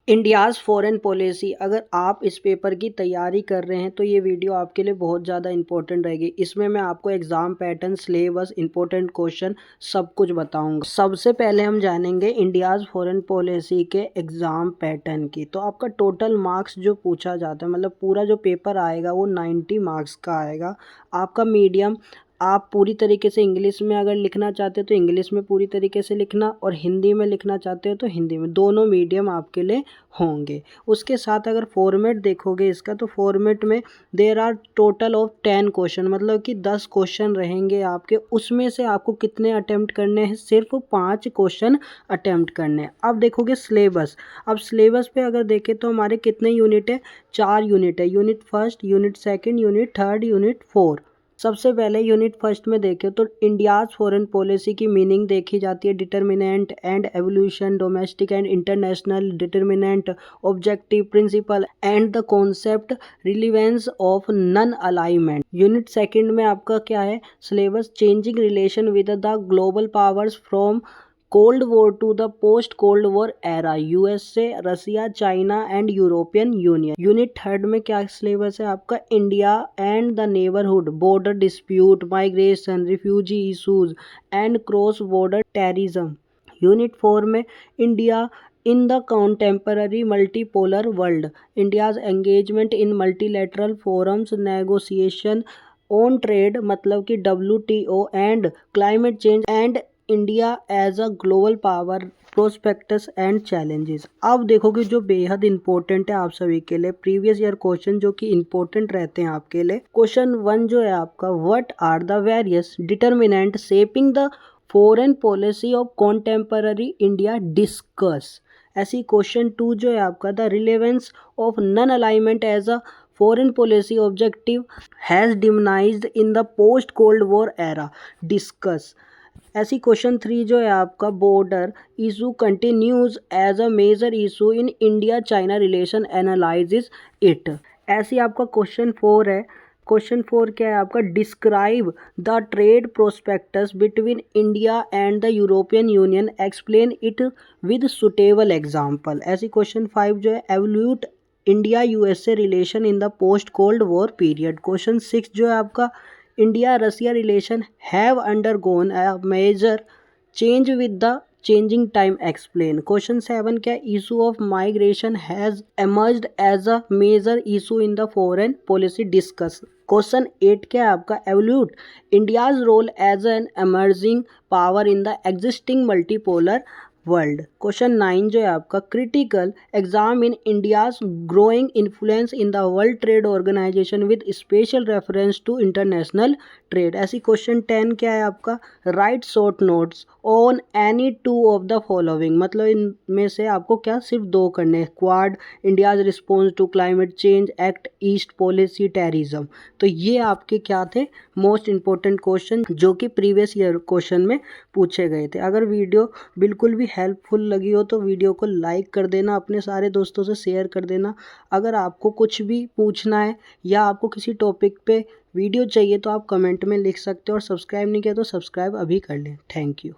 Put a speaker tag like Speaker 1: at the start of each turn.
Speaker 1: India's foreign policy. अगर आप इस पेपर की तैयारी कर रहे हैं तो ये वीडियो आपके लिए बहुत ज़्यादा इंपॉर्टेंट रहेगी। इसमें मैं आपको exam pattern, syllabus, important question सब कुछ बताऊंगा। सबसे पहले हम जानेंगे इंडियाज़ फॉरेन पॉलिसी के एग्ज़ाम पैटर्न की। तो आपका टोटल मार्क्स जो पूछा जाता है, मतलब पूरा जो पेपर आएगा वो 90 मार्क्स का आएगा। आपका मीडियम, आप पूरी तरीके से इंग्लिश में अगर लिखना चाहते हो तो इंग्लिश में पूरी तरीके से लिखना, और हिंदी में लिखना चाहते हो तो हिंदी में, दोनों मीडियम आपके लिए होंगे। उसके साथ अगर फॉर्मेट देखोगे इसका, तो फॉर्मेट में there are total of 10 question, मतलब कि 10 क्वेश्चन रहेंगे आपके। उसमें से आपको कितने अटेम्प्ट करने हैं? सिर्फ 5 क्वेश्चन अटेम्प्ट करने हैं। अब देखोगे सिलेबस। अब सिलेबस पे अगर देखें तो हमारे कितने यूनिट है? 4 यूनिट है। Unit first, unit second, unit third, unit 4। सबसे पहले यूनिट फर्स्ट में देखें तो इंडियाज़ फॉरेन पॉलिसी की मीनिंग देखी जाती है। Determinant and evolution, domestic and international, determinant, objective, principle and the concept, relevance of non alignment. Unit second में आपका क्या है? Syllabus, changing relation with the global powers from cold war to the post cold war era, USA, Russia, China and European union. Unit third में क्या syllabus है आपका? India and the neighbourhood, border dispute, migration, refugee issues and cross border terrorism. Unit 4 में India in the contemporary multipolar world, India's engagement in multilateral forums, negotiation on trade, मतलब कि WTO and climate change and India as a global power, prospects and challenges. अब देखोगे जो बेहद important है आप सभी के लिए, प्रीवियस ईयर क्वेश्चन जो कि इंपॉर्टेंट रहते हैं आपके लिए। क्वेश्चन 1 जो है आपका, what are the various determinant shaping the foreign policy of contemporary India, discuss. ऐसी क्वेश्चन 2 जो है आपका, the relevance of non alignment as a foreign policy objective has diminished in the post cold war era, discuss। ऐसी question 3 जो है आपका, border issue continues as a major issue in India China relation, analysis it. ऐसी आपका question 4 है। Question 4 क्या है आपका? Describe the trade prospects between India and the European union, explain it with suitable example. ऐसी क्वेश्चन 5 जो है, evaluate India USA relation in the post cold war period. Question 6 जो है आपका, India Russia relation have undergone a major change with the changing time, explain. Question 7 क्या? Issue of migration has emerged as a major issue in the foreign policy, discuss. Question 8 क्या है आपका? Evaluate India's role as an emerging power in the existing multipolar world. Question 9 जो है आपका, critical exam in India's growing influence in the world trade organization with special reference to international trade. ऐसी question 10 क्या है आपका? Write short notes on any 2 of the following, मतलब इनमें से आपको क्या सिर्फ 2 करने हैं। Quad, India's response to climate change act, east policy, terrorism. तो ये आपके क्या थे? मोस्ट इंपॉर्टेंट क्वेश्चन जो कि प्रीवियस ईयर क्वेश्चन में पूछे गए थे। अगर वीडियो बिल्कुल भी हेल्पफुल लगी हो तो वीडियो को लाइक कर देना, अपने सारे दोस्तों से शेयर कर देना। अगर आपको कुछ भी पूछना है या आपको किसी टॉपिक पे वीडियो चाहिए तो आप कमेंट में लिख सकते हो, और सब्सक्राइब नहीं किया तो सब्सक्राइब अभी कर लें। Thank you.